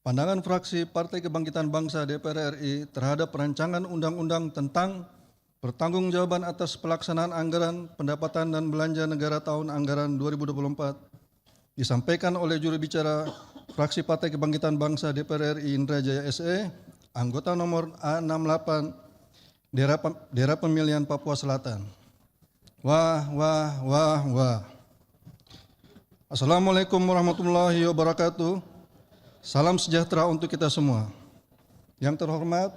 Pandangan fraksi Partai Kebangkitan Bangsa DPR RI terhadap rancangan undang-undang tentang pertanggungjawaban atas pelaksanaan anggaran pendapatan dan belanja negara tahun anggaran 2024 disampaikan oleh juru bicara fraksi Partai Kebangkitan Bangsa DPR RI Indra Jaya SE, anggota nomor A68 Daerah Pemilihan Papua Selatan. Wah. Assalamualaikum warahmatullahi wabarakatuh. Salam sejahtera untuk kita semua. Yang terhormat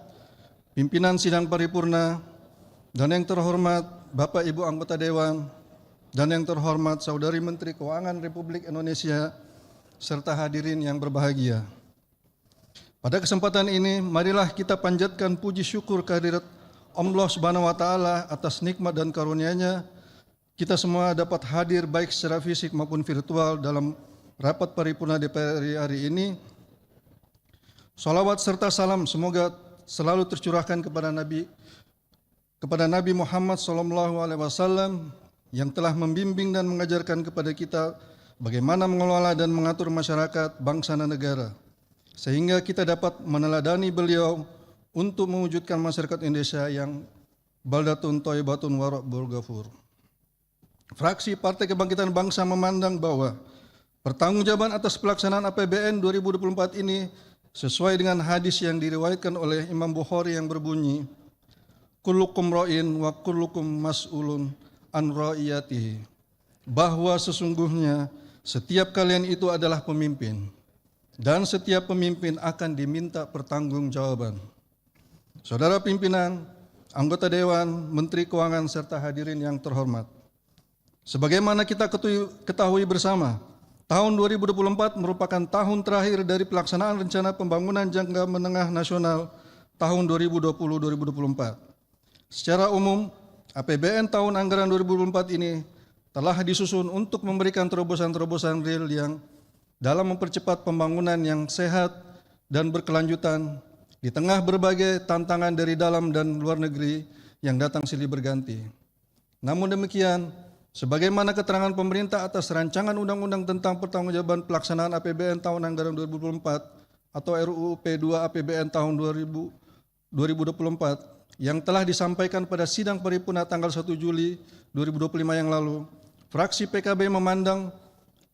pimpinan sidang paripurna dan yang terhormat Bapak Ibu anggota Dewan dan yang terhormat Saudari Menteri Keuangan Republik Indonesia serta hadirin yang berbahagia. Pada kesempatan ini marilah kita panjatkan puji syukur kehadirat Allah Subhanahu wa taala atas nikmat dan karunia-Nya. Kita semua dapat hadir baik secara fisik maupun virtual dalam rapat paripurna DPR RI hari ini. Salawat serta salam semoga selalu tercurahkan kepada Nabi Muhammad SAW yang telah membimbing dan mengajarkan kepada kita bagaimana mengelola dan mengatur masyarakat, bangsa dan negara, sehingga kita dapat meneladani beliau untuk mewujudkan masyarakat Indonesia yang baldatun thayyibatun wa rabbul ghafur. Fraksi Partai Kebangkitan Bangsa memandang bahwa pertanggungjawaban atas pelaksanaan APBN 2024 ini sesuai dengan hadis yang diriwayatkan oleh Imam Bukhari yang berbunyi, kullukum ra'in wa kullukum mas'ulun an ra'iyatihi, bahwa sesungguhnya setiap kalian itu adalah pemimpin dan setiap pemimpin akan diminta pertanggungjawaban. Saudara pimpinan, anggota Dewan, Menteri Keuangan serta hadirin yang terhormat. Sebagaimana kita ketahui bersama, tahun 2024 merupakan tahun terakhir dari pelaksanaan rencana pembangunan jangka menengah nasional tahun 2020-2024. Secara umum, APBN tahun anggaran 2024 ini telah disusun untuk memberikan terobosan-terobosan real yang dalam mempercepat pembangunan yang sehat dan berkelanjutan di tengah berbagai tantangan dari dalam dan luar negeri yang datang silih berganti. Namun demikian, sebagaimana keterangan pemerintah atas rancangan undang-undang tentang pertanggungjawaban pelaksanaan APBN tahun anggaran 2024 atau RUU P2 APBN tahun 2024 yang telah disampaikan pada sidang paripurna tanggal 1 Juli 2025 yang lalu, fraksi PKB memandang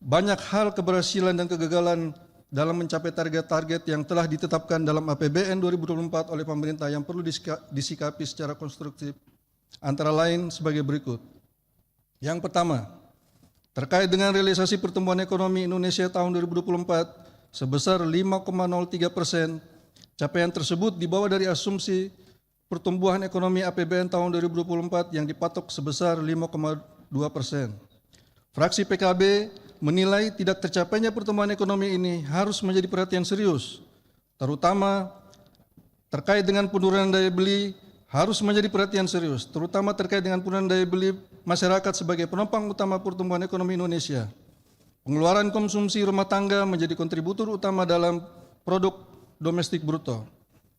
banyak hal keberhasilan dan kegagalan dalam mencapai target-target yang telah ditetapkan dalam APBN 2024 oleh pemerintah yang perlu disikapi secara konstruktif, antara lain sebagai berikut. Yang pertama, terkait dengan realisasi pertumbuhan ekonomi Indonesia tahun 2024 sebesar 5,03%, capaian tersebut di bawah dari asumsi pertumbuhan ekonomi APBN tahun 2024 yang dipatok sebesar 5,2%. Fraksi PKB menilai tidak tercapainya pertumbuhan ekonomi ini harus menjadi perhatian serius, terutama terkait dengan penurunan daya beli harus menjadi perhatian serius, terutama terkait dengan penurunan daya beli masyarakat sebagai penopang utama pertumbuhan ekonomi Indonesia. Pengeluaran konsumsi rumah tangga menjadi kontributor utama dalam produk domestik bruto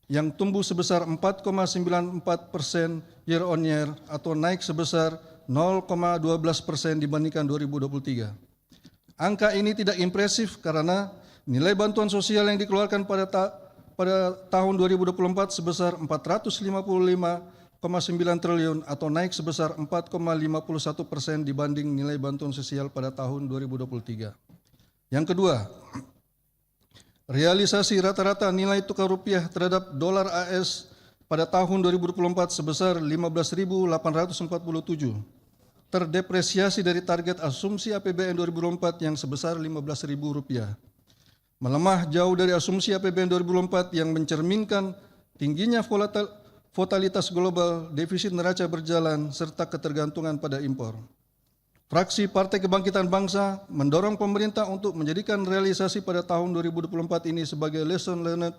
yang tumbuh sebesar 4,94% year on year atau naik sebesar 0,12% dibandingkan 2023. Angka ini tidak impresif karena nilai bantuan sosial yang dikeluarkan pada tahun 2024 sebesar 455,9 triliun atau naik sebesar 4,51% dibanding nilai bantuan sosial pada tahun 2023. Yang kedua, realisasi rata-rata nilai tukar rupiah terhadap dolar AS pada tahun 2024 sebesar 15.847, terdepresiasi dari target asumsi APBN 2024 yang sebesar Rp15.000. Melemah jauh dari asumsi APBN 2024 yang mencerminkan tingginya volatilitas global, defisit neraca berjalan, serta ketergantungan pada impor. Fraksi Partai Kebangkitan Bangsa mendorong pemerintah untuk menjadikan realisasi pada tahun 2024 ini sebagai lesson learned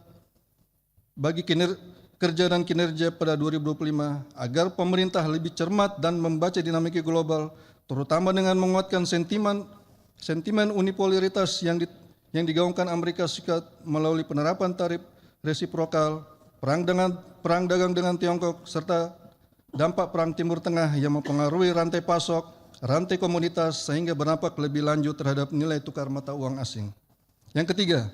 bagi kerja dan kinerja pada 2025 agar pemerintah lebih cermat dan membaca dinamika global, terutama dengan menguatkan sentimen unipolaritas yang digaungkan Amerika Serikat melalui penerapan tarif resiprokal, perang dagang dengan Tiongkok, serta dampak perang Timur Tengah yang mempengaruhi rantai pasok, rantai komoditas sehingga berdampak lebih lanjut terhadap nilai tukar mata uang asing. Yang ketiga,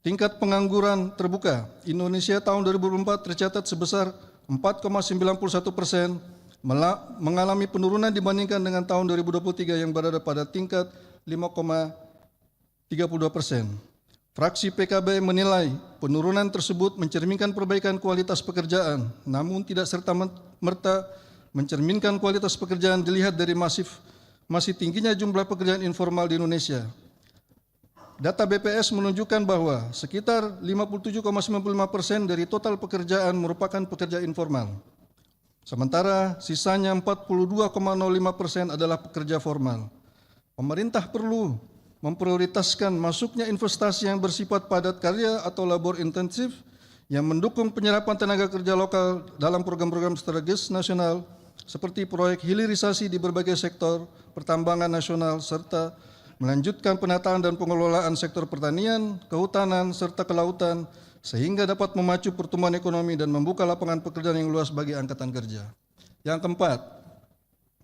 Tingkat pengangguran terbuka Indonesia tahun 2004 tercatat sebesar 4,91%, mengalami penurunan dibandingkan dengan tahun 2023 yang berada pada tingkat 5,32%. Fraksi PKB menilai penurunan tersebut mencerminkan perbaikan kualitas pekerjaan, namun tidak serta-merta mencerminkan kualitas pekerjaan dilihat dari masih tingginya jumlah pekerjaan informal di Indonesia. Data BPS menunjukkan bahwa sekitar 57,95% dari total pekerjaan merupakan pekerja informal. Sementara sisanya 42,05% adalah pekerja formal. Pemerintah perlu memprioritaskan masuknya investasi yang bersifat padat karya atau labor intensif yang mendukung penyerapan tenaga kerja lokal dalam program-program strategis nasional seperti proyek hilirisasi di berbagai sektor pertambangan nasional serta melanjutkan penataan dan pengelolaan sektor pertanian, kehutanan, serta kelautan sehingga dapat memacu pertumbuhan ekonomi dan membuka lapangan pekerjaan yang luas bagi angkatan kerja. Yang keempat,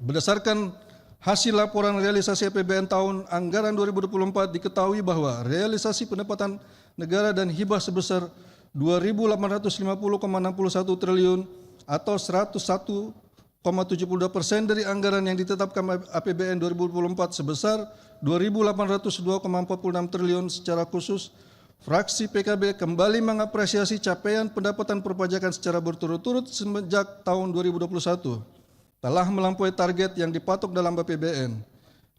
berdasarkan hasil laporan realisasi APBN tahun anggaran 2024 diketahui bahwa realisasi pendapatan negara dan hibah sebesar 2.850,61 triliun atau 101,72% dari anggaran yang ditetapkan APBN 2024 sebesar 2.802,46 triliun. Secara khusus, fraksi PKB kembali mengapresiasi capaian pendapatan perpajakan secara berturut-turut semenjak tahun 2021 telah melampaui target yang dipatok dalam APBN.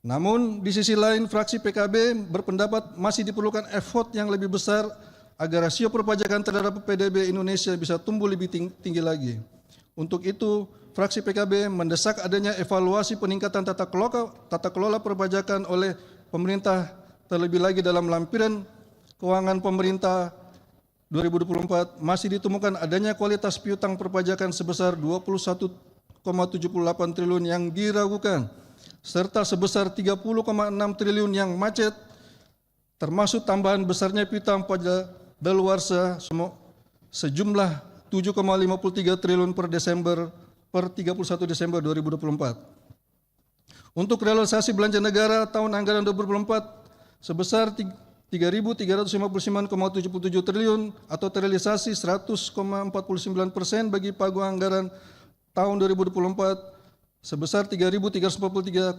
Namun, di sisi lain, fraksi PKB berpendapat masih diperlukan effort yang lebih besar agar rasio perpajakan terhadap PDB Indonesia bisa tumbuh lebih tinggi lagi. Untuk itu, fraksi PKB mendesak adanya evaluasi peningkatan tata kelola perpajakan oleh pemerintah, terlebih lagi dalam lampiran keuangan pemerintah 2024 masih ditemukan adanya kualitas piutang perpajakan sebesar 21,78 triliun yang diragukan, serta sebesar 30,6 triliun yang macet, termasuk tambahan besarnya piutang pada daluarsa sejumlah 7,53 triliun per 31 Desember 2024. Untuk realisasi belanja negara tahun anggaran 2024 sebesar 3.359,77 triliun atau terrealisasi 100,49% bagi pagu anggaran tahun 2024 sebesar 3.343,49,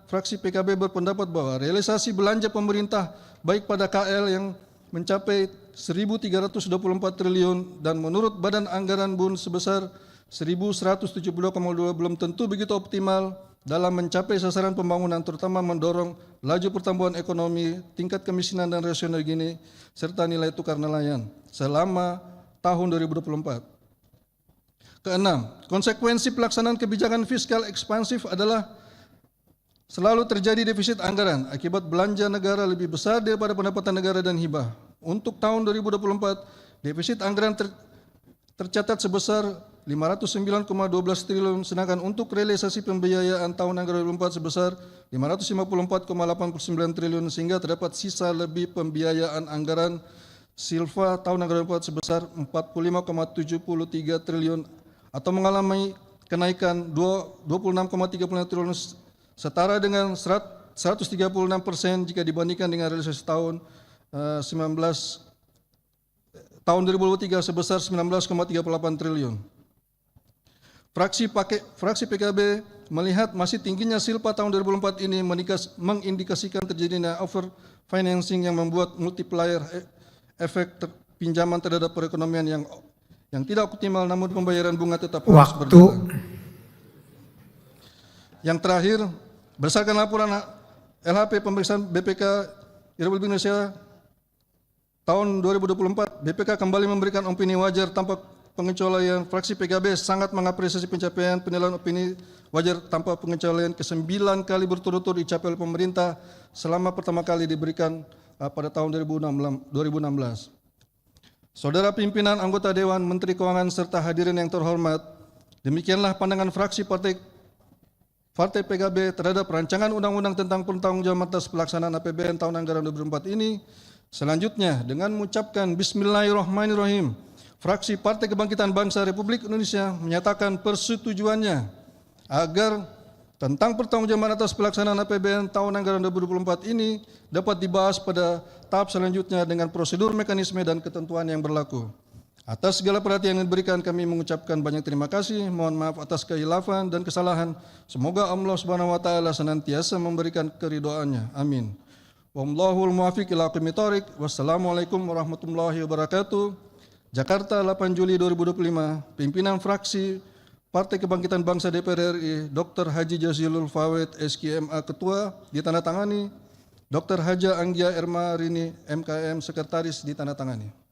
fraksi PKB berpendapat bahwa realisasi belanja pemerintah baik pada KL yang mencapai 1.324 triliun dan menurut Badan Anggaran BUN sebesar 1.172,2 belum tentu begitu optimal dalam mencapai sasaran pembangunan, terutama mendorong laju pertumbuhan ekonomi, tingkat kemiskinan dan rasio Gini, serta nilai tukar nelayan selama tahun 2024. Keenam, konsekuensi pelaksanaan kebijakan fiskal ekspansif adalah selalu terjadi defisit anggaran akibat belanja negara lebih besar daripada pendapatan negara dan hibah. Untuk tahun 2024, defisit anggaran tercatat sebesar 509,12 triliun, sedangkan untuk realisasi pembiayaan tahun anggaran 2024 sebesar 554,89 triliun, sehingga terdapat sisa lebih pembiayaan anggaran silva tahun anggaran 2024 sebesar 45,73 triliun atau mengalami kenaikan 26,36 triliun setara dengan 136% jika dibandingkan dengan realisasi tahun 2023 sebesar 19,38 triliun. Fraksi PKB melihat masih tingginya silpa tahun 2004 ini mengindikasikan terjadinya over financing yang membuat multiplier efek pinjaman terhadap perekonomian yang tidak optimal, namun pembayaran bunga tetap harus berjalan. Yang terakhir, berdasarkan laporan LHP pemeriksaan BPK Republik Indonesia tahun 2024, BPK kembali memberikan opini wajar tanpa pengecualian. Fraksi PKB sangat mengapresiasi pencapaian penilaian opini wajar tanpa pengecualian ke-9 kali berturut-turut dicapai oleh pemerintah selama pertama kali diberikan pada tahun 2016. Saudara pimpinan, anggota Dewan, Menteri Keuangan, serta hadirin yang terhormat, demikianlah pandangan fraksi Partai PKB terhadap rancangan undang-undang tentang pertanggungjawaban atas pelaksanaan APBN tahun anggaran 2024 ini. Selanjutnya, dengan mengucapkan Bismillahirrahmanirrahim, fraksi Partai Kebangkitan Bangsa Republik Indonesia menyatakan persetujuannya agar tentang pertanggungjawaban atas pelaksanaan APBN tahun anggaran 2024 ini dapat dibahas pada tahap selanjutnya dengan prosedur, mekanisme, dan ketentuan yang berlaku. Atas segala perhatian yang diberikan, kami mengucapkan banyak terima kasih. Mohon maaf atas kehilafan dan kesalahan. Semoga Allah Subhanahu wa taala senantiasa memberikan keridhoannya. Amin. Wallahul muwaffiq ila aqwamit thoriq. Wassalamualaikum warahmatullahi wabarakatuh. Jakarta, 8 Juli 2025. Pimpinan fraksi Partai Kebangkitan Bangsa DPR RI, Dr. Haji Jazilul Fawait, SKMA Ketua, ditandatangani. Dr. Haja Anggia Erma Rini, MKM Sekretaris, ditandatangani.